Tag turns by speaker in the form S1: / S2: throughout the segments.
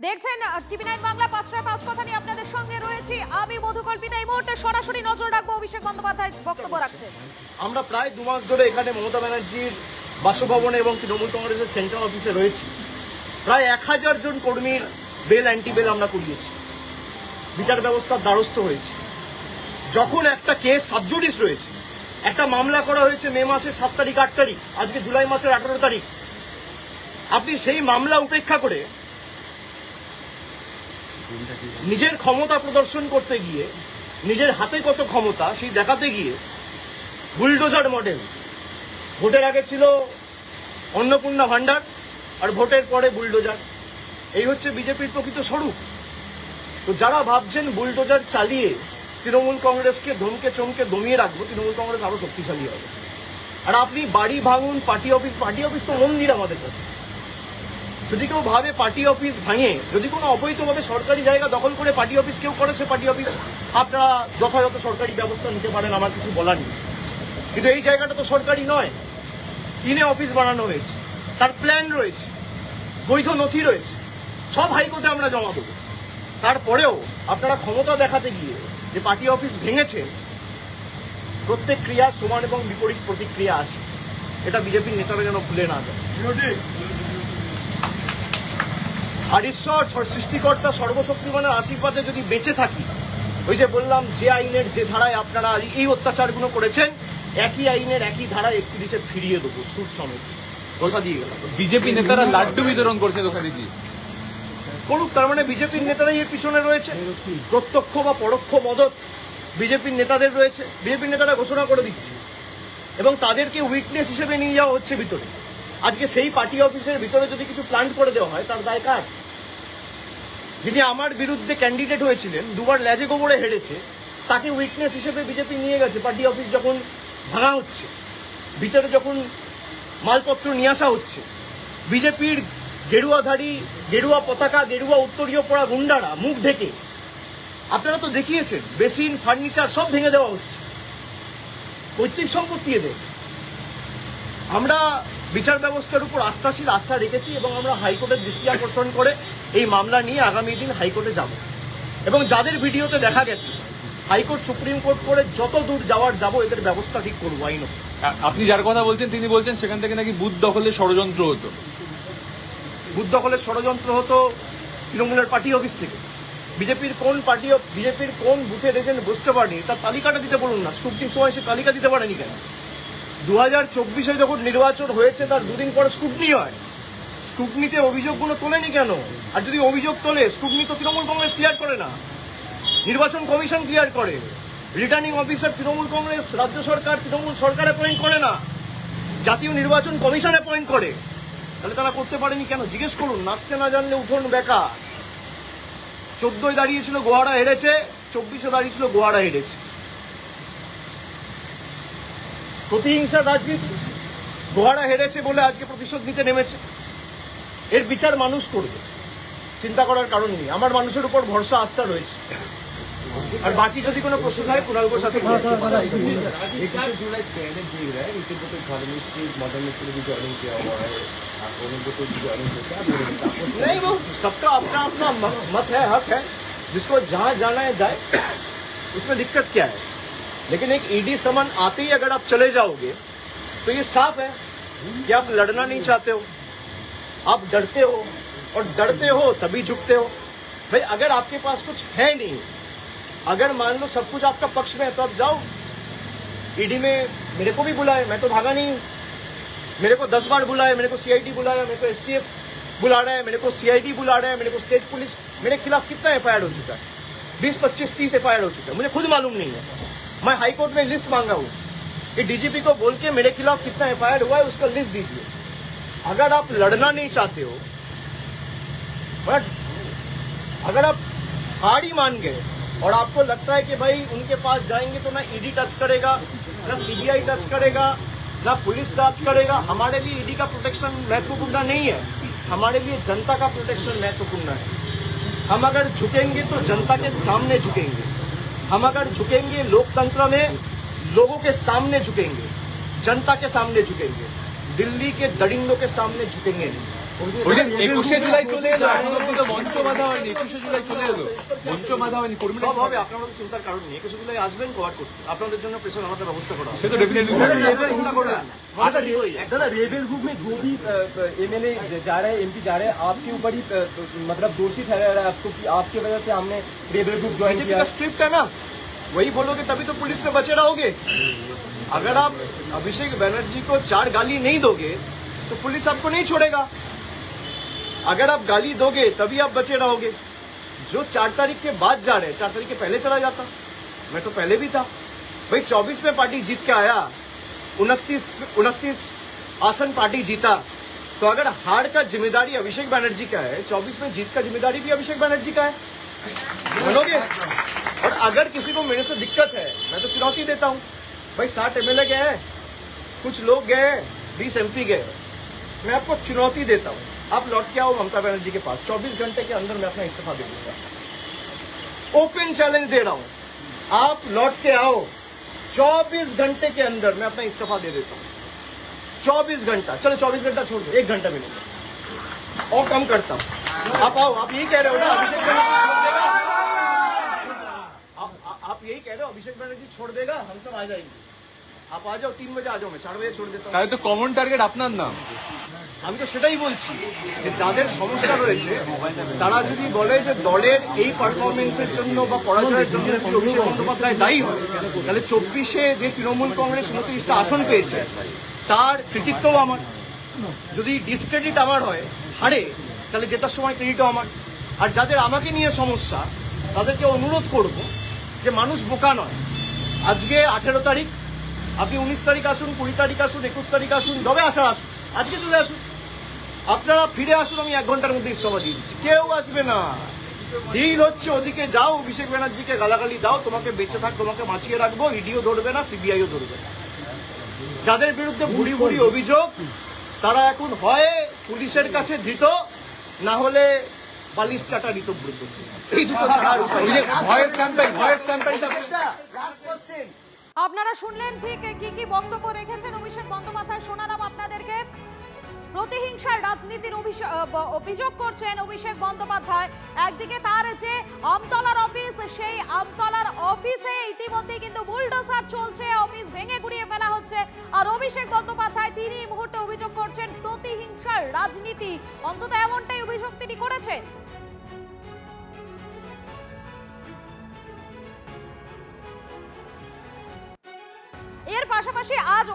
S1: দেখছেন টিভি9 বাংলা ৫টা ৫ কথা নিয়ে আপনাদের সঙ্গে রয়েছি আমি মধুকল্পিতা। এই মুহূর্তে সরাসরি নজর রাখবো অভিষেক বন্দ্যোপাধ্যায় বক্তব্য রাখছেন।
S2: আমরা প্রায় 2 মাস ধরে এখানে মমতা ব্যানার্জির বাসভবনে এবং তৃণমূল কংগ্রেসের সেন্ট্রাল অফিসে রয়েছি। প্রায় 1000 জন কর্মীর বেল অ্যান্টি বেল আমরা করিয়েছি, বিচার ব্যবস্থার দ্বারস্থ হয়েছে। যখন একটা কেস সাবজুডিস রয়েছে, একটা মামলা করা হয়েছে মে মাসের 7 তারিখ 8 তারিখ, আজকে জুলাই মাসের 18 তারিখ, আপনি সেই মামলা উপেক্ষা করে নিজের ক্ষমতা প্রদর্শন করতে গিয়ে, নিজের হাতে কত ক্ষমতা সেই দেখাতে গিয়ে বুলডোজার মডেল, ভোটের আগে ছিল অন্নপূর্ণা ভান্ডার আর ভোটের পরে বুলডোজার, এই হচ্ছে বিজেপির প্রকৃত স্বরূপ। তো যারা ভাবছেন বুলডোজার চালিয়ে তৃণমূল কংগ্রেসকে ধমকে চমকে দমিয়ে রাখবো, তৃণমূল কংগ্রেস আরো শক্তিশালী হবে। আর আপনি বাড়ি ভাঙুন, পার্টি অফিস তো মন্দির আমাদের কাছে। যদি কেউ ভাবে পার্টি অফিস ভাঙে, যদি কোনো অবৈধভাবে সরকারি জায়গা দখল করে পার্টি অফিস কেউ করে, সে পার্টি অফিস আপনারা যথাযথ সরকারি ব্যবস্থা নিতে পারেন, আমার কিছু বলার নেই। কিন্তু এই জায়গাটা তো সরকারি নয়, কিনে অফিস বানানো হয়েছে, তার প্ল্যান রয়েছে, বৈধ নথি রয়েছে, সব হাইকোর্টে আমরা জমা দেবো। তারপরেও আপনারা ক্ষমতা দেখাতে গিয়ে যে পার্টি অফিস ভেঙেছে, প্রত্যেক ক্রিয়া সমান এবং বিপরীত প্রতিক্রিয়া আছে, এটা বিজেপির নেতারা যেন ভুলে না যায়। আর ঈশ্বর সৃষ্টিকর্তা সর্বশক্তিমানের আশীর্বাদে যদি বেঁচে থাকি, ওই যে বললাম যে আইনের যে ধারায় আপনারা এই অত্যাচারগুলো করেছেন, একই আইনের একই ধারায় 31-এ ফিরিয়ে দেবো, সুদ সমেত। কথা দিয়ে গেলাম।
S3: বিজেপি নেতারা লাড্ডু বিতরণ করছে দোকানে কি
S2: করুক, তার মানে বিজেপির নেতারাই এর পিছনে রয়েছে। প্রত্যক্ষ বা পরোক্ষ মদত বিজেপির নেতাদের রয়েছে। বিজেপির নেতারা ঘোষণা করে দিচ্ছে এবং তাদেরকে উইটনেস হিসেবে নিয়ে যাওয়া হচ্ছে ভিতরে। আজকে সেই পার্টি অফিসের ভিতরে যদি কিছু প্ল্যান্ট করে দেওয়া হয়, তার দায় কার? যিনি আমার বিরুদ্ধে ক্যান্ডিডেট হয়েছিলেন, দুবার লেজে গোবরে হেরেছে, তাকে উইটনেস হিসেবে বিজেপি নিয়ে গেছে। পার্টি অফিস যখন ভাঙা হচ্ছে, ভিতরে যখন মালপত্র নিয়ে আসা হচ্ছে, বিজেপির গেরুয়াধারী, গেরুয়া পতাকা, গেরুয়া উত্তরীয় পড়া গুন্ডারা মুখ ঢেকে, আপনারা তো দেখিয়েছেন, বেসিন, ফার্নিচার সব ভেঙে দেওয়া হচ্ছে, পৈতৃক সম্পত্তি এদের। আমরা বিচার ব্যবস্থার উপর আস্থা রেখেছি এবং আমরা হাইকোর্টের দৃষ্টি আকর্ষণ করে এই মামলা নিয়ে আগামী দিন হাইকোর্টে যাব। এবং যাদের ভিডিওতে দেখা গেছে, হাইকোর্ট সুপ্রিম কোর্ট করে যত দূর যাবো, এদের ব্যবস্থা ঠিক করবো আইন।
S3: আপনি যার কথা বলছেন তিনি বলছেন সেখান থেকে নাকি বুথ দখলের ষড়যন্ত্র হতো।
S2: বুথ দখলের ষড়যন্ত্র হতো তৃণমূলের পার্টি অফিস থেকে। বিজেপির কোন বুথের এজেন্ট বুঝতে পারেনি, তার তালিকাটা দিতে বলুন না। স্ক্রুটিনির সময় সে তালিকা দিতে পারেনি কেন? 2024-এ যখন নির্বাচন হয়েছে তার দুদিন পরে স্ক্রুটিনি হয়, স্ক্রুটিনিতে অভিযোগগুলো তোলেনি কেন? আর যদি অভিযোগ তোলে, স্ক্রুটিনি তো তৃণমূল কংগ্রেস ক্লিয়ার করে না, নির্বাচন কমিশন ক্লিয়ার করে। রিটার্নিং অফিসার তৃণমূল কংগ্রেস, রাজ্য সরকার তৃণমূল সরকার অ্যাপয়েন্ট করে না, জাতীয় নির্বাচন কমিশন অ্যাপয়েন্ট করে। তাহলে তারা করতে পারেনি কেন? জিজ্ঞেস করুন। নাচতে না জানলে উঠোন বেকা। 14-য় দাঁড়িয়েছিল গোহারা হেরেছে, 24-এ দাঁড়িয়েছিল গোহারা হেরেছে। প্রতিহিংসার রাজনীতি। গোহারা হেরেছে বলে আজকে প্রতিশোধ নিতে নেমেছে। এর বিচার মানুষ করবে, চিন্তা করার কারণ নেই। আমার মানুষের উপর ভরসা, আস্থা রয়েছে। আর বাকি যদি কোনো প্রশ্ন থাকে কুণাল ঘোষ আছে। नहीं, वो सबका अपना अपना मत है, हक है, जिसको जहां जाना है जाए, उसमें दिक्कत क्या है। लेकिन एक ईडी समन आते ही अगर आप चले जाओगे तो ये साफ है कि आप लड़ना नहीं चाहते हो, आप डरते हो, और डरते हो तभी झुकते हो। भाई अगर आपके पास कुछ है नहीं, अगर मान लो सब कुछ आपका पक्ष में है, तो आप जाओ। ईडी में मेरे को भी बुलाए, मैं तो भागा नहीं। मेरे को 10 बार बुलाया, मेरे को सीआईडी बुलाया, मेरे को एसटीएफ बुला रहा है, मेरे को सीआईडी बुला रहा है, मेरे को स्टेट पुलिस। मेरे खिलाफ कितना एफआईआर हो चुका है? 20, 25, 30 एफआईआर हो चुका है, मुझे खुद मालूम नहीं है। मैं हाईकोर्ट में लिस्ट मांगा हूं कि डीजीपी को बोल के मेरे खिलाफ कितना एफआईआर हुआ है उसका लिस्ट दीजिए। अगर आप लड़ना नहीं चाहते हो, बट अगर आप हार ही मान गए और आपको लगता है कि भाई उनके पास जाएंगे तो ना ईडी टच करेगा, ना सीबीआई टच करेगा, ना पुलिस टच करेगा। हमारे लिए ईडी का प्रोटेक्शन महत्वपूर्ण नहीं है, हमारे लिए जनता का प्रोटेक्शन महत्वपूर्ण है। हम अगर झुकेंगे तो जनता के सामने झुकेंगे, हम अगर झुकेंगे लोकतंत्र में लोगों के सामने झुकेंगे, जनता के सामने झुकेंगे, दिल्ली के दरिंदों के सामने झुकेंगे नहीं।
S3: বলছেন 21শে জুলাই চলে এলো, এখন অব্দি তো মঞ্চ বাঁধা হয়নি। 21শে জুলাই চলে এলো, মঞ্চ বাঁধা হয়নি। কর্মীরা
S2: সব হবে, আপনারা তো চিন্তার কারণ নেই। 21শে জুলাই আসবেন কোয়াড করতে, আপনাদের জন্য প্রেশার আমাদের ব্যবস্থা করা হবে।
S3: সে তো ডেফিনেটলি
S2: চিন্তা করবেন না।
S4: अच्छा दादा रेबल ग्रुप में जो भी एमएलए जा रहे हैं, एमपी जा रहे हैं, आपके ऊपर ही मतलब दोषी ठहरा रहा है आपको कि आपकी वजह से हमने रेबल ग्रुप ज्वाइन
S2: बीजेपी
S4: किया।
S2: का स्क्रिप्ट है ना, वही बोलोगे तभी तो पुलिस से बचे रहोगे। अगर आप अभिषेक बनर्जी को 4 गाली नहीं दोगे तो पुलिस आपको नहीं छोड़ेगा। अगर आप गाली दोगे तभी आप बचे रहोगे। जो 4 तारीख के बाद जा रहे हैं, 4 तारीख के पहले चला जाता, मैं तो पहले भी था भाई। 24 में पार्टी जीत के आया, 29 आसन पार्टी जीता, तो अगर हार का जिम्मेदारी अभिषेक बनर्जी का है, 24 में जीत का जिम्मेदारी भी अभिषेक बनर्जी का है, मानोगे? और अगर किसी को मेरे से दिक्कत है, मैं तो चुनौती देता हूँ भाई। 60 एमएलए गए हैं, कुछ लोग गए, 20 एमपी गए, मैं आपको चुनौती देता हूँ, आप लौट के आओ ममता बनर्जी के पास, 24 घंटे के अंदर मैं अपना इस्तीफा दे दूंगा। ओपन चैलेंज दे रहा हूँ, आप लौट के आओ, 24 घंटे के अंदर मैं अपना इस्तीफा दे देता हूँ। 24 घंटा, चलो 24 घंटा छोड़ दो, 1 घंटा भी नहीं, और कम करता हूँ। आप आओ, आप यही कह रहे हो ना अभिषेक बनर्जी छोड़ देगा? आप यही कह रहे हो अभिषेक बनर्जी छोड़ देगा? हम सब आ जाएंगे, आप आ जाओ, 3 बजे आ जाओ, मैं 4 बजे छोड़ देता हूँ।
S3: তাহলে তো কমন টার্গেট আপনার নাম।
S2: আমি তো সেটাই বলছি যে যাদের সমস্যা রয়েছে তারা যদি বলে যে দলের এই পারফরমেন্সের জন্য বা পরাজয়ের জন্য যদি অভিষেক বন্দ্যোপাধ্যায় দায়ী হয়, তাহলে 24-এ যে তৃণমূল কংগ্রেস 29টা আসন পেয়েছে তার কৃতিত্বও আমার। যদি ডিসক্রেডিট আমার হয়, হারে, তাহলে জেতার সময় ক্রেডিটও আমার। আর যাদের আমাকে নিয়ে সমস্যা তাদেরকে অনুরোধ করব যে মানুষ বোকা নয়। আজকে 18 তারিখ, আপনি 19 তারিখ আসুন, 20 তারিখ আসুন, 21 তারিখ আসুন, যবে আসার আসুন, আজকে চলে আসুন, আপনারা ফিরে আসুন, আমি 1 ঘন্টার মধ্যে ইস্তফা দিয়ে দিচ্ছি। কেউ আসবে না। ডিল হচ্ছে ওদিকে যাও, অভিষেক ব্যানার্জিকে গালাগালি দাও, তোমাকে বেঁচে থাক, তোমাকে বাঁচিয়ে রাখবো, ইডিও ধরবে না, সিবিআইও ধরবে না। যাদের বিরুদ্ধে ভুড়ি ভুড়ি অভিযোগ তারা এখন হয় পুলিশের কাছে ধৃত, না হলে বালিশ চাটা ঋতব্রত। এই দুটো ছাড়ার উপায় নেই।
S3: ভয়েস ক্যাম্পেইনটা
S1: আপনারা শুনলেন ঠিক কি কি বক্তব্য রেখেছেন অভিষেক বন্দ্যোপাধ্যায়, শোনালাম আপনাদেরকে। প্রতিহিংসার রাজনীতির অভিযোগ করছেন অভিষেক বন্দ্যোপাধ্যায়। একদিকে তার যে আমতলার অফিস, সেই আমতলার অফিসে ইতিমধ্যে কিন্তু বুলডোজার চলছে, অফিস ভেঙে গুড়িয়ে ফেলা হচ্ছে। আর অভিষেক বন্দ্যোপাধ্যায় তিনি এই মুহূর্তে অভিযোগ করছেন প্রতিহিংসার রাজনীতি, অন্তত এমনটাই অভিযোগ তিনি করেছেন। এর পাশাপাশি আজ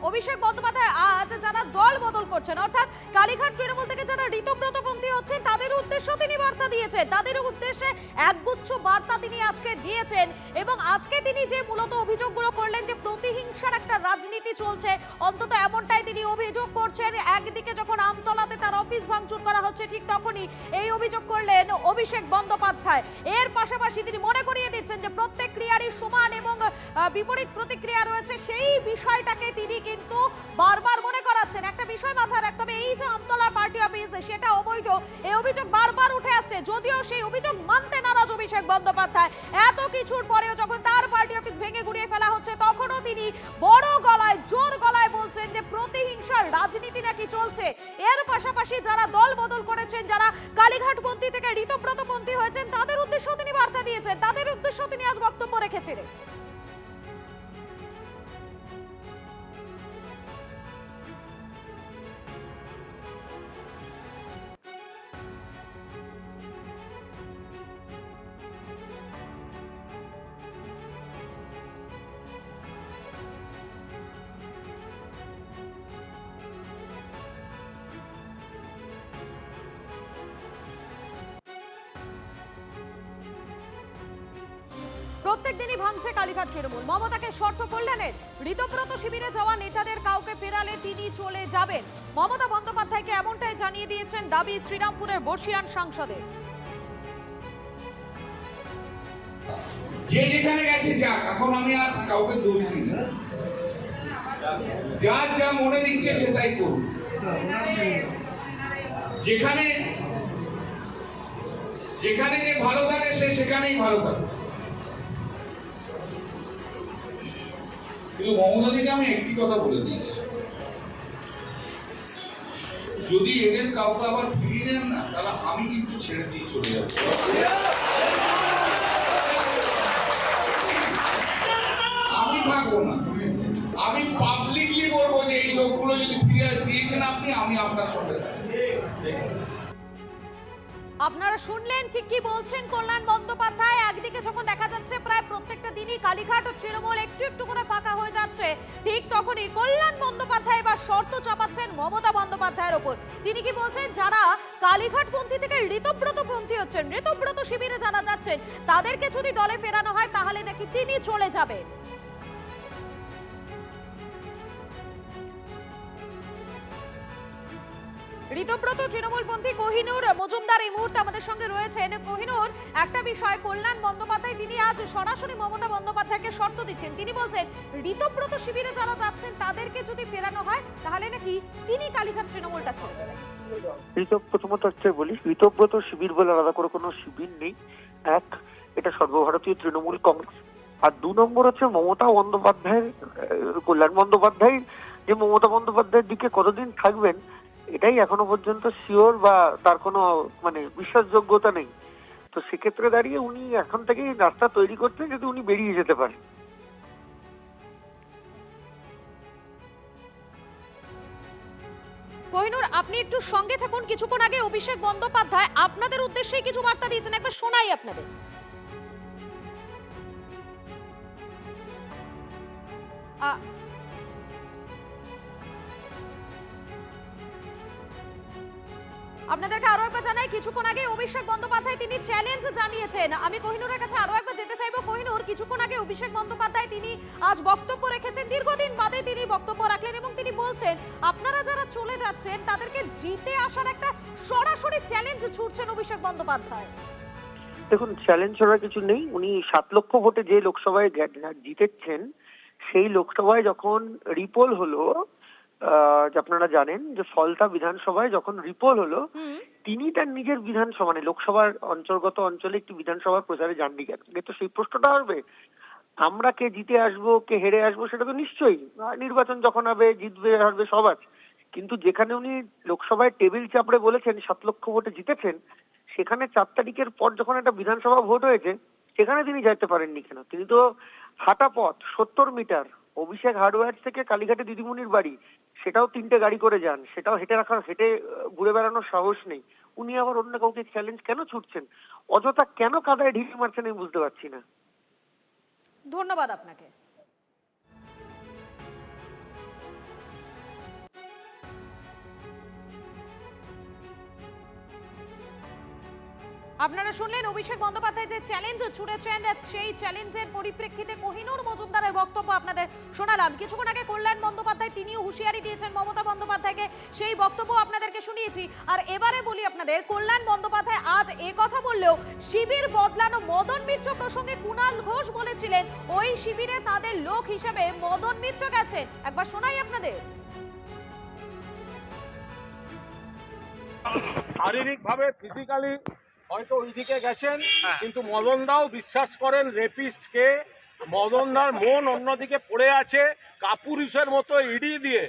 S1: অভিষেক বন্দ্যোপাধ্যায় আজ যারা দল বদল করছেন, অর্থাৎ কালীঘাট তৃণমূল থেকে যারা ঋতব্রতপন্থী হচ্ছেন তাদের উদ্দেশ্য তিনি বার্তা দিয়েছেন, তাদের উদ্দেশ্যে একগুচ্ছ বার্তা তিনি আজকে দিয়েছেন। এবং আজকে তিনি যে মূলত অভিযোগগুলো করলেন যে প্রতিহিংসার একটা রাজনীতি চলছে, অন্তত এমনটাই তিনি অভিযোগ করছেন। একদিকে যখন আমতলাতে তার অফিস ভাঙচুর করা হচ্ছে, ঠিক তখনই এই অভিযোগ করলেন অভিষেক বন্দ্যোপাধ্যায়। এর পাশাপাশি তিনি মনে করিয়ে দিচ্ছেন যে প্রত্যেক ক্রিয়ারই সমান এবং বিপরীত প্রতিক্রিয়া রয়েছে, সেই বিষয়টাকে তিনি কিন্তু বারবার মনে করাচ্ছেন। একটা বিষয় মাথায় রাখতে হবে, এই যে আমতলা পার্টি অফিস সেটা অবৈধ, এই অভিযোগ বারবার উঠে আসছে, যদিও সেই অভিযোগ মানতে নারাজ অভিষেক বন্দ্যোপাধ্যায়। এত কিছুর পরেও যখন তার পার্টি অফিস ভেঙে গুড়িয়ে ফেলা হচ্ছে, তখনও তিনি বড় গলায়, জোর গলায় বলছেন যে প্রতিহিংসার রাজনীতি নাকি চলছে। এর পাশাপাশি যারা দল বদল করেছেন, যারা কালীঘাটপন্থী থেকে ঋতব্রতপন্থী হয়েছেন, তাদের উদ্দেশ্যেও তিনি বার্তা দিয়েছেন, তাদের উদ্দেশ্যেও তিনি আজ বক্তব্য রেখেছিলেন। প্রত্যেক দিনই ভাঙছে কালীঘাট তৃণমূল। মমতাকে শর্ত কল্যাণের, ঋতব্রত শিবিরে যাওয়া নেতাদের কাউকে ফেরালে তিনি চলে যাবেন। মমতা বন্দ্যোপাধ্যায়কে এমনটাই জানিয়ে দিয়েছেন দাবি শ্রীরামপুরের বর্ষিয়ান সাংসদের।
S5: যে যেখানে গেছে যাক, এখন আমি আর কাউকে দোষ দিই না, যার যা মনে দিচ্ছে সে তাই করুন। যেখানে যেখানে যে ভালো থাকে সে সেখানেই ভালো থাকে। কিন্তু মমতা দিকে আমি একটি কথা বলে দিয়েছি, যদি এদের কাউকে আবার ফিরিয়ে নেন না, তাহলে আমি কিন্তু ছেড়ে দিয়ে চলে যাবো। আমি থাকবো না, আমি পাবলিকলি বলবো যে এই লোকগুলো যদি ফিরিয়ে দিয়েছেন আপনি, আমি আপনার সঙ্গে থাকবো।
S1: আপনারা শুনলেন ঠিক কি বলছেন কল্যাণ বন্দ্যোপাধ্যায়। একদিকে যখন দেখা যাচ্ছে প্রায় প্রত্যেকটা দিনই কালীঘাট ও তৃণমূল একটু একটু করে ফাঁকা হয়ে যাচ্ছে, ঠিক তখনই কল্যাণ বন্দ্যোপাধ্যায় এবার শর্ত চাপাচ্ছেন মমতা বন্দ্যোপাধ্যায়ের ওপর। তিনি কি বলছেন, যারা কালীঘাট পন্থী থেকে ঋতব্রত পন্থী হচ্ছেন, ঋতব্রত শিবিরে যারা যাচ্ছেন, তাদেরকে যদি দলে ফেরানো হয় তাহলে নাকি তিনি চলে যাবেন। ঋতব্রত তৃণমূলপন্থী কোহিনুর মজুমদার এই মুহূর্তে আমাদের সঙ্গে রয়েছেন। কোহিনুর, একটা বিষয়, কল্যাণ বন্দ্যোপাধ্যায় তিনি আজ সরাসরি মমতা বন্দ্যোপাধ্যায়কে শর্ত দিচ্ছেন। তিনি বলছেন ঋতব্রত শিবিরে যারা যাচ্ছেন তাদেরকে যদি ফেরানো হয় তাহলে নাকি তিনি কালীঘাট তৃণমূলটা ছেড়ে দেবেন।
S6: প্রথমত হচ্ছে বলি, ঋতব্রত শিবির বলে আলাদা করে কোনো শিবির নেই। এক, এটা সর্বভারতীয় তৃণমূল কংগ্রেস। আর 2 নম্বর হচ্ছে মমতা বন্দ্যোপাধ্যায়ের, কল্যাণ বন্দ্যোপাধ্যায় যে মমতা বন্দ্যোপাধ্যায়ের দিকে কতদিন থাকবেন এটাই এখনো পর্যন্ত শিওর বা তার কোনো বিশ্বাসযোগ্যতা নেই। তো সেক্ষেত্রে দাঁড়িয়ে উনি এখন থেকেই রাস্তা তৈরি করছেন যদি উনি বেরিয়ে যেতে পারেন।
S1: কোহিনুর, আপনি একটু সঙ্গে থাকুন। কিছুক্ষণ আগে অভিষেক বন্দ্যোপাধ্যায় আপনাদের উদ্দেশ্যে কিছু বার্তা দিয়েছেন, একবার শোনাই আপনাদের। আপনাদেরকে আরো একবার জানাই, কিছুক্ষণ আগে অভিষেক বন্দ্যোপাধ্যায় তিনি চ্যালেঞ্জ জানিয়েছেন। আমি কোহিনুরের কাছে আরো একবার যেতে চাইবো। কোহিনুর, কিছুক্ষণ আগে অভিষেক বন্দ্যোপাধ্যায় তিনি আজ বক্তব্য রেখেছেন, দীর্ঘদিন বাদে তিনি বক্তব্য রাখলেন এবং তিনি বলছেন আপনারা যারা চলে যাচ্ছেন তাদেরকে জিতে আসার একটা সরাসরি চ্যালেঞ্জ ছুড়ছেন অভিষেক বন্দ্যোপাধ্যায়।
S6: দেখুন, চ্যালেঞ্জ করার কিছু নেই। উনি 7 লক্ষ ভোটে যে লোকসভায় জিতেছেন, সেই লোকসভায় যখন রিপোল হলো, আপনারা জানেন যে ফলতা বিধানসভায় যখন রিপোল হলো, তিনি তার নিজের বিধানসভা লোকসভার অন্তর্গত অঞ্চলে একটি বিধানসভার প্রচারে যাননি কেন? তো সেই প্রশ্নটা আসবে, আমরা কে জিতে আসবো কে হেরে আসবো সেটা তো নিশ্চয়ই, নির্বাচন যখন হবে জিতবে হারবে সব আছে। কিন্তু যেখানে উনি লোকসভায় টেবিল চাপড়ে বলেছেন 7 লক্ষ ভোটে জিতেছেন, সেখানে 4 তারিখের পর যখন একটা বিধানসভা ভোট হয়েছে সেখানে তিনি যাইতে পারেননি কেন? তিনি তো হাঁটা পথ 70 মিটার, অভিষেক হার্ডওয়্যার থেকে কালীঘাটে দিদিমণির বাড়ি, সেটাও 3টে গাড়ি করে যান, সেটাও হেঁটে ঘুরে বেড়ানোর সাহস নেই। উনি আবার অন্য কাউকে চ্যালেঞ্জ কেন ছুটছেন? অযথা কেন কাদায় ঢিল মারছেন আমি বুঝতে পারছি না।
S1: ধন্যবাদ আপনাকে। আপনারা শুনলেন অভিষেক বন্দ্যোপাধ্যায় যে চ্যালেঞ্জ ছুড়েছেন, সেই চ্যালেঞ্জের পরিপ্রেক্ষিতে কোহিনুর মজুমদারের বক্তব্য আপনাদের শোনালাম। কিছুক্ষণ আগে কল্যাণ বন্দ্যোপাধ্যায় তিনিও হুঁশিয়ারি দিয়েছেন মমতা বন্দ্যোপাধ্যায়কে, সেই বক্তব্য আপনাদেরকে শুনিয়েছি। আর এবারে বলি আপনাদের, কল্যাণ বন্দ্যোপাধ্যায় আজ কথা বললেও শিবির বদলানো মদন মিত্র প্রসঙ্গে কুণাল ঘোষ বলেছিলেন ওই শিবিরে তাদের লোক হিসেবে মদন মিত্র গেছেন। একবার শোনাই আপনাদের।
S7: শারীরিকভাবে ফিজিক্যালি হয়তো ওইদিকে গেছেন, কিন্তু মদনদাও বিশ্বাস করেন রেপিস্টকে। মদনদার মন অন্যদিকে পড়ে আছে। কাপুরুষের মতো ইডি দিয়ে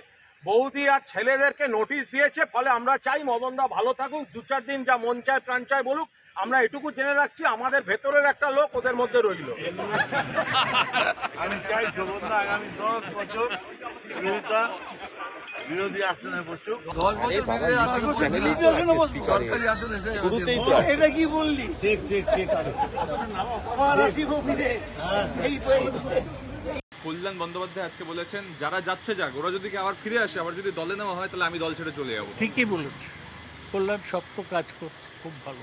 S7: বৌদি আর ছেলেদেরকে নোটিশ দিয়েছে। ফলে আমরা চাই মদনদা ভালো থাকুক, 2-4 দিন যা মন চায় প্রাণ চায় বলুক। আমরা এটুকু জেনে রাখছি, আমাদের ভেতরের একটা লোক ওদের মধ্যে রইল।
S8: আমি চাই শোভনদা আগামী 10 বছর বিরোধী আসনে বসুক।
S2: এটা কি বললি? ঠিক
S3: কল্যাণ বন্দ্যোপাধ্যায় আজকে বলেছেন যারা যাচ্ছে যাক, ওরা যদি আবার ফিরে আসে, আবার যদি দলে নেওয়া হয় তাহলে আমি দল ছেড়ে চলে যাবো।
S9: ঠিকই বলেছে, কল্যাণ শক্ত কাজ করছে, খুব ভালো।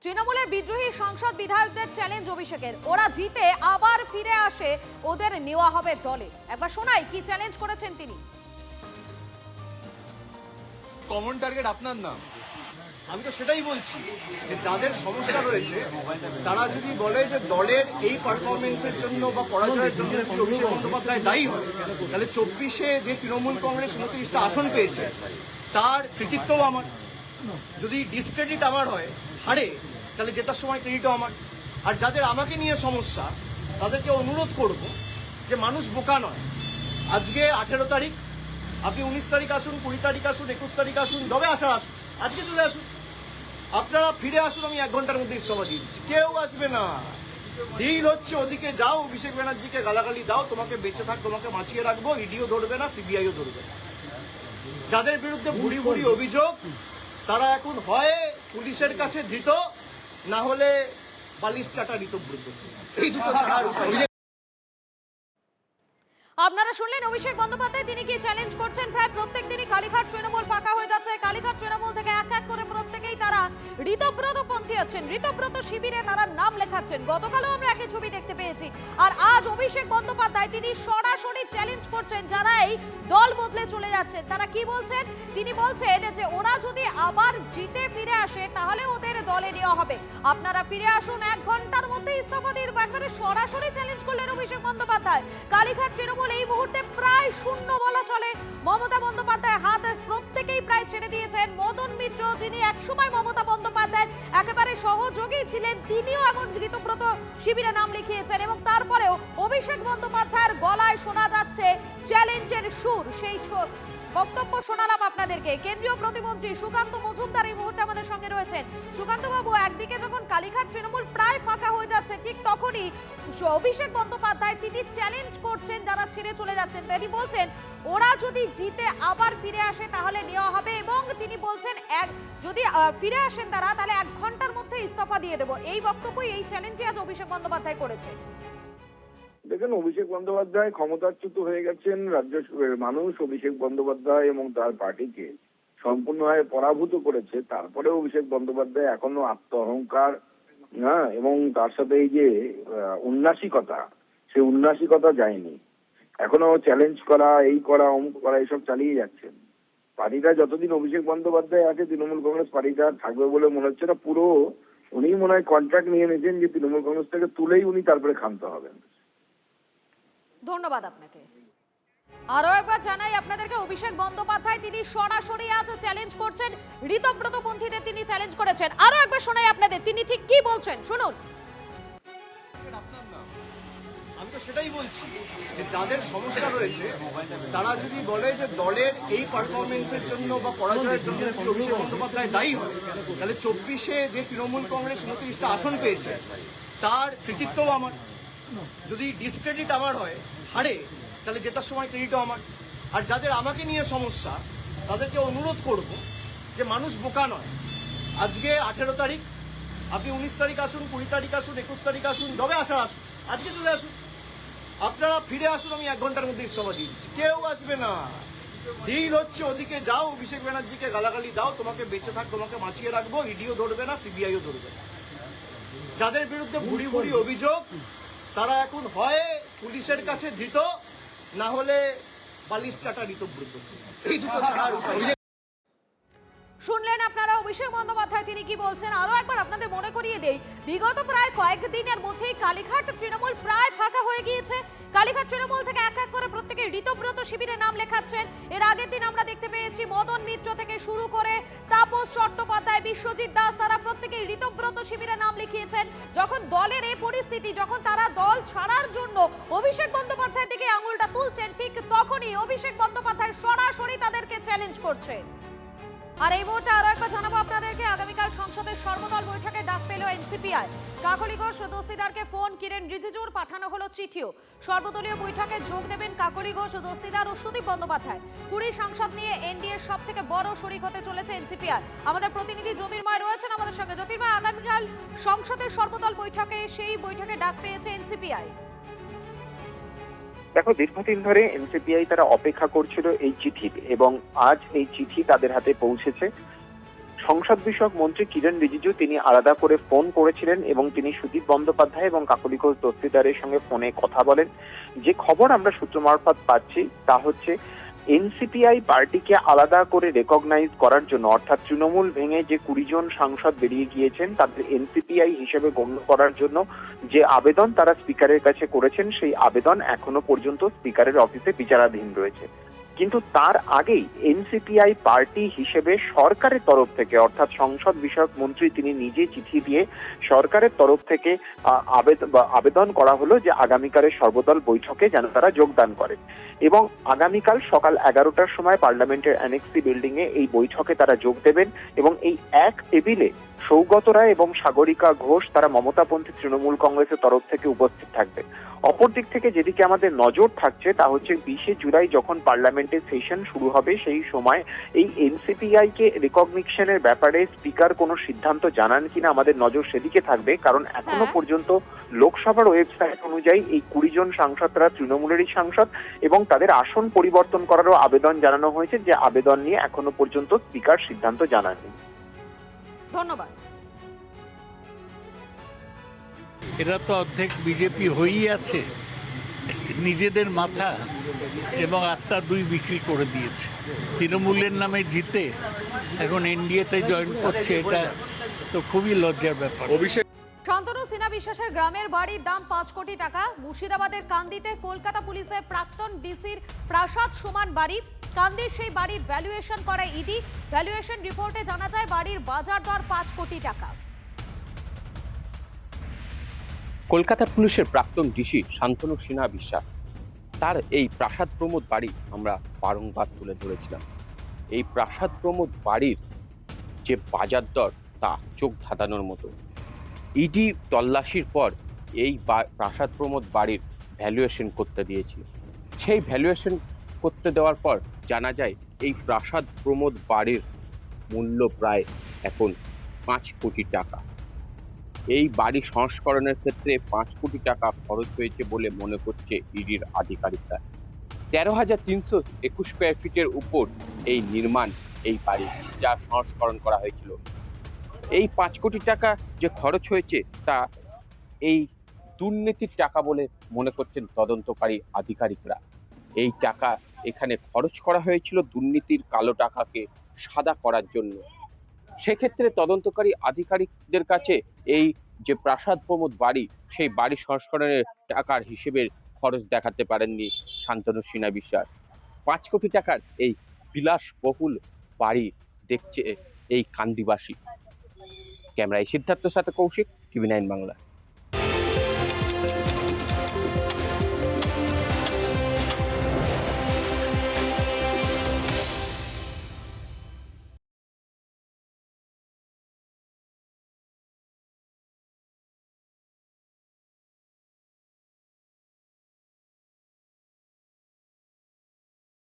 S1: তৃণমূলের বিদ্রোহী সংসদ বিধায়কদের চ্যালেঞ্জ অভিষেকের, ওরা জিতে আবার ফিরে আসে ওদের নেওয়া হবে দলে। একবার শোনাই কি চ্যালেঞ্জ করেছেন তিনি।
S3: কমন টার্গেট আপনার নাম।
S2: আমি তো সেটাই বলছি যে যাদের সমস্যা রয়েছে তারা যদি বলে যে দলের এই পারফরমেন্সের জন্য বা পরাজয়ের জন্য যদি অভিষেক বন্দ্যোপাধ্যায় দায়ী হয়, তাহলে 24-এ যে তৃণমূল কংগ্রেস 29টা আসন পেয়েছে তার কৃতিত্বও আমার। যদি ডিসক্রেডিট আমার হয়, হারে, তাহলে জেতার সময় ক্রেডিটও আমার। আর যাদের আমাকে নিয়ে সমস্যা তাদেরকে অনুরোধ করব যে মানুষ বোকা নয়। আজকে 18 তারিখ, আপনি 19 তারিখ আসুন, 20 তারিখ আসুন, 21 তারিখ আসুন, যবে আসার আসুন, আজকে চলে আসুন। আপনারা ফিরে আসুন, আমি 1 ঘন্টার মধ্যে ইস্তফা দিয়ে দিচ্ছি। কেউ আসবে না। ডিল হচ্ছে ওদিকে যাও, অভিষেক ব্যানার্জিকে গালাগালি দাও, তোমাকে বেঁচে থাক, তোমাকে বাঁচিয়ে রাখবো, ইডিও ধরবে না, সিবিআইও ধরবে না। যাদের বিরুদ্ধে ভুড়ি ভুড়ি অভিযোগ, তারা এখন হয় পুলিশের কাছে ধৃত, না হলে বালিশ চাটা ঋতব্রত। এই দুটো ছাড়া আর উপায় নেই।
S1: আপনারা শুনলেন অভিষেক বন্দ্যোপাধ্যায়, তিনি কি চ্যালেঞ্জ করছেন। প্রায় প্রত্যেক দিনই কালীঘাট তৃণমূল ফাঁকা হয়ে যাচ্ছে। কালীঘাট তৃণমূল থেকে এক এক করে প্রত্যেকেই তারা ঋতব্রত পন্থী হচ্ছেন, ঋতব্রত শিবিরে তারা নাম লেখাচ্ছেন। গতকালও আমরা একই ছবি দেখতে পেয়েছি। আর আজ অভিষেক বন্দ্যোপাধ্যায় তিনি সরাসরি চ্যালেঞ্জ করছেন যারা এই দল বদলে চলে যাচ্ছেন। তারা কি বলছেন? তিনি বলছেন যে ওরা যদি আবার জিতে ফিরে আসে তাহলে ওদের দলে নেওয়া হবে। আপনারা ফিরে আসুন, 1 ঘন্টার মধ্যে ইস্তফা দিয়ে দেবো। একবারে সরাসরি চ্যালেঞ্জ করলেন অভিষেক বন্দ্যোপাধ্যায়। কালীঘাট তৃণমূল এই মুহূর্তে প্রায় শূন্য বলা চলে। মমতা বন্দ্যোপাধ্যায়ের হাত প্রত্যেকেই প্রায় ছেড়ে দিয়েছেন। মদন মিত্র, যিনি একসময় মমতা বন্দ্যোপাধ্যায় একেবারে সহযোগী ছিলেন, তিনিও এমন ঋতব্রত শিবিরে নাম লিখিয়েছেন। এবং তারপরেও অভিষেক বন্দ্যোপাধ্যায়ের গলায় শোনা যাচ্ছে চ্যালেঞ্জের সুর। সেই বক্তব্য শোনালাম আপনাদেরকে। কেন্দ্রীয় প্রতিমন্ত্রী সুকান্ত মজুমদার এই মুহূর্তে আমাদের সঙ্গে রয়েছেন। সুকান্ত বাবু, একদিকে যখন কালীঘাট তৃণমূল প্রায় ফাঁকা হয়ে যাচ্ছে, ঠিক তখনই অভিষেক বন্দ্যোপাধ্যায় তিনি চ্যালেঞ্জ করছেন যারা ছেড়ে চলে যাচ্ছেন। তিনি বলছেন ওরা যদি জিতে আবার ফিরে আসে তাহলে নেওয়া হবে, এবং তিনি বলছেন যদি ফিরে আসেন তারা, তাহলে 1 ঘন্টার মধ্যে ইস্তফা দিয়ে দেবো। এই বক্তব্যই, এই চ্যালেঞ্জই আজ অভিষেক বন্দ্যোপাধ্যায় করেছে।
S10: দেখেন, অভিষেক বন্দ্যোপাধ্যায় ক্ষমতাচ্যুত হয়ে গেছেন। রাজ্য মানুষ অভিষেক বন্দ্যোপাধ্যায় এবং তার পার্টিকে সম্পূর্ণভাবে পরাভূত করেছে। তারপরে অভিষেক বন্দ্যোপাধ্যায় এখনো আত্ম অহংকার, হ্যাঁ, এবং তার সাথে এই যে উন্নাসিকতা, সেই উন্নাসিকতা যায়নি। এখনো চ্যালেঞ্জ করা, এই করা, অমুক করা, এইসব চালিয়ে যাচ্ছেন। পার্টিটা যতদিন অভিষেক বন্দ্যোপাধ্যায় আছে, তৃণমূল কংগ্রেস পার্টিটা থাকবে বলে মনে হচ্ছে না। পুরো উনি মনে হয় কন্ট্রাক্ট নিয়ে নিয়েছেন যে তৃণমূল কংগ্রেস থেকে তুলেই উনি তারপরে ক্ষান্ত হবেন।
S1: ধন্যবাদ আপনাকে। আরো একবার জানাই আপনাদেরকে, অভিষেক বন্দ্যোপাধ্যায় তিনি সরাসরি আজ চ্যালেঞ্জ করছেন, ঋতব্রত পন্থীদের তিনি চ্যালেঞ্জ করেছেন। আরো একবার শোনাই আপনাদের তিনি ঠিক কি বলছেন, শুনুন।
S2: আমি তো সেটাই বলছি যে যাদের সমস্যা রয়েছে তারা যদি বলে যে দলের এই পারফরমেন্সের জন্য বা পরাজয়ের জন্য যদি অভিষেক বন্দ্যোপাধ্যায় দায়ী হয়, তাহলে 24-এ যে তৃণমূল কংগ্রেস 29টা আসন পেয়েছে তার কৃতিত্বও আমার। যদি ডিসক্রেডিট আমার হয়, হারে, তাহলে জেতার সময় ক্রেডিটও আমার। আর যাদের আমাকে নিয়ে সমস্যা তাদেরকে অনুরোধ করব যে মানুষ বোকা নয়। আজকে 18 তারিখ, আপনি 19 তারিখ আসুন, 20 তারিখ আসুন, 21 তারিখ আসুন, যবে আসার আসুন, আজকে চলে আসুন। আপনারা ফিরে আসুন, আমি 1 ঘন্টার মধ্যে ইস্তফা দিয়ে দিচ্ছি। কেউ আসবে না। ডিল হচ্ছে ওদিকে যাও, অভিষেক ব্যানার্জিকে গালাগালি দাও, তোমাকে বেঁচে থাক, তোমাকে বাঁচিয়ে রাখবো, ইডিও ধরবে না, সিবিআইও ধরবে না। যাদের বিরুদ্ধে ভুড়ি ভুড়ি অভিযোগ, তারা এখন হয় পুলিশের কাছে ধৃত, না হলে বালিশ চাটা ঋতব্রত। এই দুটো ছাড়া আর উপায় নেই।
S1: শুনলেন আপনারা অভিষেক বন্দ্যোপাধ্যায় তিনি কি বলছেন। আরো একবার আপনাদের মনে করিয়ে দেই, বিগত প্রায় কয়েকদিনের মধ্যেই কালীঘাট তৃণমূল প্রায় ফাঁকা হয়ে গিয়েছে। কালীঘাট তৃণমূল থেকে এক এক করে প্রত্যেকে ঋতব্রত শিবিরে নাম লেখাচ্ছেন। এর আগের দিন আমরা দেখতে পেয়েছি মদন মিত্র থেকে শুরু করে তাপস চট্টোপাধ্যায়, বিশ্বজিৎ দাস, তারা প্রত্যেকে ঋতব্রত শিবিরে নাম লিখিয়েছেন। যখন দলের এই পরিস্থিতি, যখন তারা দল ছাড়ার জন্য অভিষেক বন্দ্যোপাধ্যায়ের দিকে আঙুলটা তুলছেন, ঠিক তখনই অভিষেক বন্দ্যোপাধ্যায় সরাসরি তাদেরকে চ্যালেঞ্জ করছে। আর এই মুহূর্তে আরো একবার জানাবো আপনাদেরকে, আগামীকাল সংসদের সর্বদল বৈঠকে ডাক পেল এনসিপিআই। কাকলি ঘোষ দস্তিদারকে ফোন, কিরেন রিজিজুর পাঠানো হলো চিঠিও। সর্বদলীয় বৈঠকে যোগ দেবেন কাকলি ঘোষ দস্তিদার ও সুদীপ বন্দ্যোপাধ্যায়। 20 সাংসদ নিয়ে এনডিএর সব থেকে বড় শরিক হতে চলেছে এনসিপিআই। আমাদের প্রতিনিধি জ্যোতির্ময় রয়েছেন আমাদের সঙ্গে। জ্যোতির্ময়, আগামীকাল সংসদের সর্বদল বৈঠকে, সেই বৈঠকে ডাক পেয়েছে এনসিপিআই।
S11: দেখো, দীর্ঘদিন ধরে এনসিপিআই তারা অপেক্ষা করছিল এই চিঠির, এবং আজ এই চিঠি তাদের হাতে পৌঁছেছে। সংসদ বিষয়ক মন্ত্রী কিরেন রিজিজু তিনি আলাদা করে ফোন করেছিলেন এবং তিনি সুদীপ বন্দ্যোপাধ্যায় এবং কাকলি ঘোষ দস্তিদারের সঙ্গে ফোনে কথা বলেন। যে খবর আমরা সূত্র মারফত পাচ্ছি তা হচ্ছে এনসিপিআই পার্টিকে আলাদা করে রেকগনাইজ করার জন্য, অর্থাৎ তৃণমূল ভেঙে যে 20 জন সাংসদ বেরিয়ে গিয়েছেন তাদের এনসিপিআই হিসেবে গণ্য করার জন্য যে আবেদন তারা স্পিকারের কাছে করেছেন, সেই আবেদন এখনো পর্যন্ত স্পিকারের অফিসে বিচারাধীন রয়েছে। কিন্তু তার আগেই এনসিপিআই পার্টি হিসেবে সরকারের তরফ থেকে, অর্থাৎ সংসদ বিষয়ক মন্ত্রী তিনি নিজে চিঠি দিয়ে সরকারের তরফ থেকে আবেদন করা হলো যে আগামীকালের সর্বদল বৈঠকে যেন তারা যোগদান করেন এবং আগামীকাল সকাল 11টার সময় পার্লামেন্টের অ্যানেক্সি বিল্ডিং এ এই বৈঠকে তারা যোগ দেবেন এবং এই এক টেবিলে সৌগত রায় এবং সাগরিকা ঘোষ তারা মমতাপন্থী তৃণমূল কংগ্রেসের তরফ থেকে উপস্থিত থাকবে। অপরদিক থেকে যেদিকে আমাদের নজর থাকছে তা হচ্ছে 20শে জুলাই যখন পার্লামেন্টের সেশন শুরু হবে সেই সময় এই এনসিপিআই কে রিকগনিশনের ব্যাপারে স্পিকার কোনো সিদ্ধান্ত জানান কিনা আমাদের নজর সেদিকে থাকবে, কারণ এখনো পর্যন্ত লোকসভার ওয়েবসাইট অনুযায়ী এই 20 জন সাংসদরা তৃণমূলেরই সাংসদ এবং তাদের আসন পরিবর্তন করারও আবেদন জানানো হয়েছে, যে আবেদন নিয়ে এখনো পর্যন্ত স্পিকার সিদ্ধান্ত জানাননি।
S1: ধন্যবাদ।
S9: এরা তো অর্ধেক বিজেপি হয়েই আছে, নিজেদের মাথা এবং আত্মা দুই বিক্রি করে দিয়েছে। তৃণমূলের নামে জিতে এখন এনডিএতে জয়েন করছে, এটা তো খুবই লজ্জার ব্যাপার।
S3: অভিষেক
S1: শান্তনু সিনহা বিশ্বাসের গ্রামের বাড়ির দাম 5 কোটি টাকা। মুর্শিদাবাদের কান্দিতে কলকাতা পুলিশের প্রাক্তন ডিসির প্রাসাদ সমান বাড়ি। কান্দির সেই বাড়ির ভ্যালুয়েশন করে ইডি। ভ্যালুয়েশন রিপোর্টে জানা যায় বাড়ির বাজার দর 5 কোটি টাকা।
S12: কলকাতা পুলিশের প্রাক্তন ডিসি শান্তনু সিনহা বিশ্বাস, তার এই প্রাসাদ প্রমোদ বাড়ি আমরা বারংবার তুলে ধরেছিলাম। এই প্রাসাদ প্রমোদ বাড়ির যে বাজার দর তা চোখ ধাঁধানোর মতো। ইডি তল্লাশির পর এই প্রাসাদ প্রমোদ বাড়ির ভ্যালুয়েশন করতে দিয়েছিল। সেই ভ্যালুয়েশন করতে দেওয়ার পর জানা যায় এই প্রাসাদ প্রমোদ বাড়ির মূল্য প্রায় এখন 5 কোটি টাকা। এই বাড়ি সংস্করণের ক্ষেত্রে 5 কোটি টাকা খরচ হয়েছে বলে মনে করছে ইডির আধিকারিকরা। 13,321 স্কোয়ার ফিটের উপর এই নির্মাণ এই বাড়ি, যা সংস্করণ করা হয়েছিল। এই 5 কোটি টাকা যে খরচ হয়েছে তা এই দুর্নীতির টাকা বলে মনে করছেন তদন্তকারী আধিকারিকরা। এই টাকা এখানে খরচ করা হয়েছিল দুর্নীতির কালো টাকাকে সাদা করার জন্য। সেক্ষেত্রে তদন্তকারী আধিকারিকদের কাছে এই যে প্রাসাদ প্রমোদ বাড়ি, সেই বাড়ি সংস্করণের টাকার হিসেবের খরচ দেখাতে পারেননি শান্তনু সিনহা বিশ্বাস। 5 কোটি টাকার এই বিলাসবহুল বাড়ি দেখছে এই কান্দিবাসী। ক্যামেরায় সিদ্ধার্থর সাথে কৌশিক, টিভি9 বাংলা।